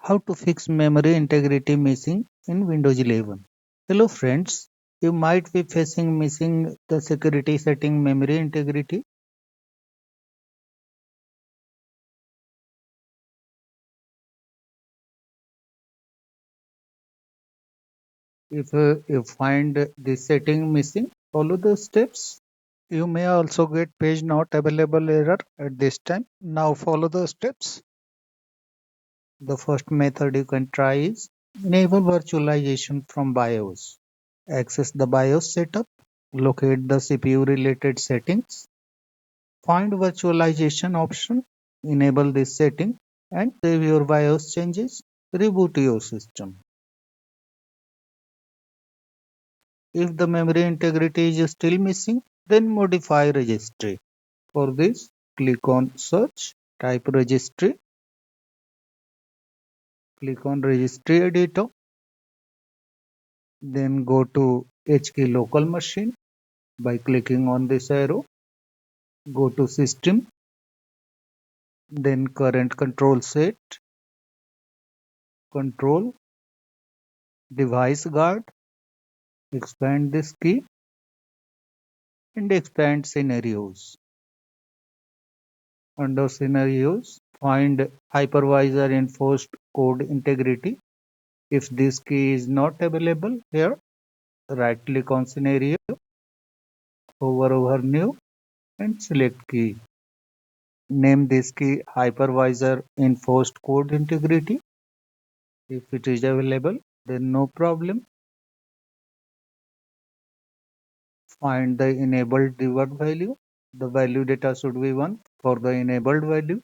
How to fix memory integrity missing in Windows 11. Hello friends, you might be facing missing the security setting memory integrity. If you find this setting missing, follow the steps. You may also get page not available error at this time. Now follow the steps. The first method you can try is enable virtualization from BIOS. Access the BIOS setup, locate the CPU related settings, find virtualization option, enable this setting and save your BIOS changes, reboot your system. If the memory integrity is still missing, then modify registry. For this, click on search, type registry, click on registry editor, then go to HKey local machine by clicking on this arrow, go to system, then current control set, control, device guard, expand this key and expand scenarios. Under scenarios, find hypervisor enforced code integrity. If this key is not available here, right click on scenario, hover over new and select key. Name this key hypervisor enforced code integrity. If it is available, then no problem. Find the enabled debug value. The value data should be 1 for the enabled value.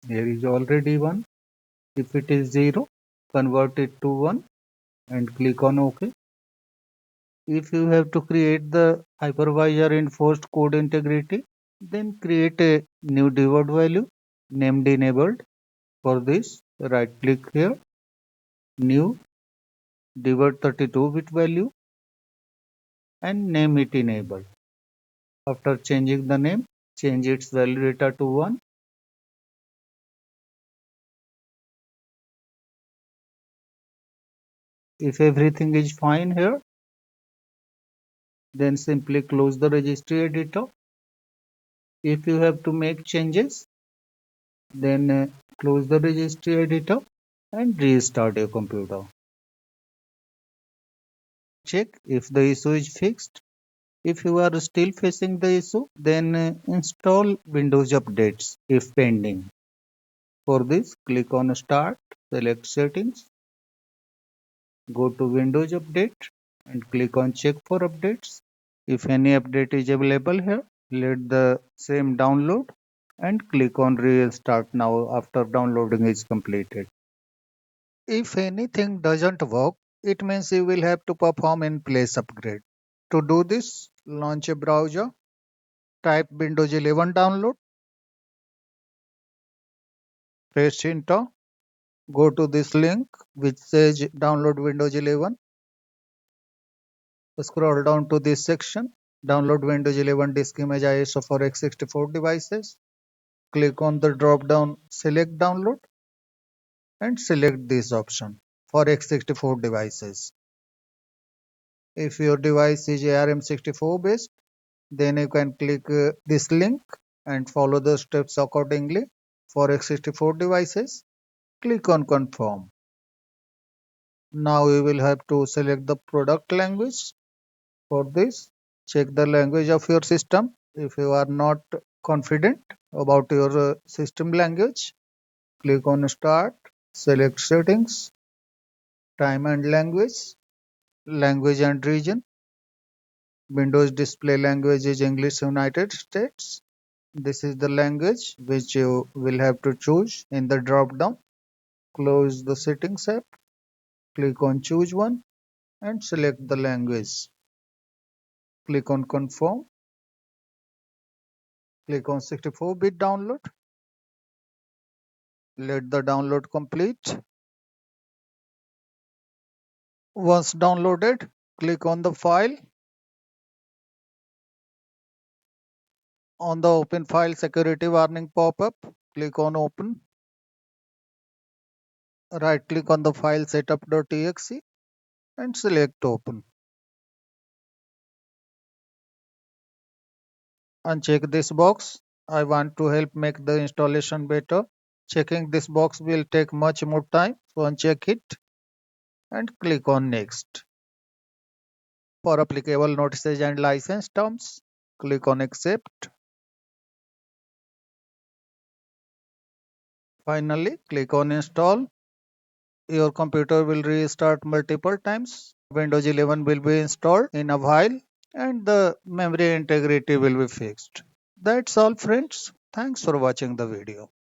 There is already 1. If it is 0, convert it to 1 and click on OK. If you have to create the hypervisor enforced code integrity, then create a new debug value named enabled. For this, right click here, new debug 32-bit value and name it enabled. After changing the name, change its value data to 1. If everything is fine here, then simply close the registry editor. If you have to make changes, then close the registry editor and restart your computer. Check if the issue is fixed. If you are still facing the issue, then install Windows updates if pending. For this, click on Start, select Settings, go to Windows Update and click on Check for updates. If any update is available here, let the same download and click on Restart now after downloading is completed. If anything doesn't work, it means you will have to perform in place upgrade. To do this, launch a browser, type Windows 11 download, press enter, go to this link which says download Windows 11. Scroll down to this section, download Windows 11 disk image ISO for x64 devices. Click on the drop down, select download and select this option for x64 devices. If your device is ARM64 based, then you can click this link and follow the steps accordingly. For x64 devices, click on confirm. Now you will have to select the product language. For this, check the language of your system. If you are not confident about your system language, click on start, select settings, time and language, language and region. Windows display language is English United States. This is the language which you will have to choose in the drop down. Close the settings app, click on choose one and select the language. Click on confirm. Click on 64-bit download. Let the download complete. Once downloaded, click on the file. On the open file security warning pop-up, click on open. Right click on the file setup.exe and select open. Uncheck this box. I want to help make the installation better. Checking this box will take much more time, so uncheck it and click on next. For applicable notices and license terms, click on accept. Finally, click on install. Your computer will restart multiple times. Windows 11 will be installed in a while and the memory integrity will be fixed. That's all friends. Thanks for watching the video.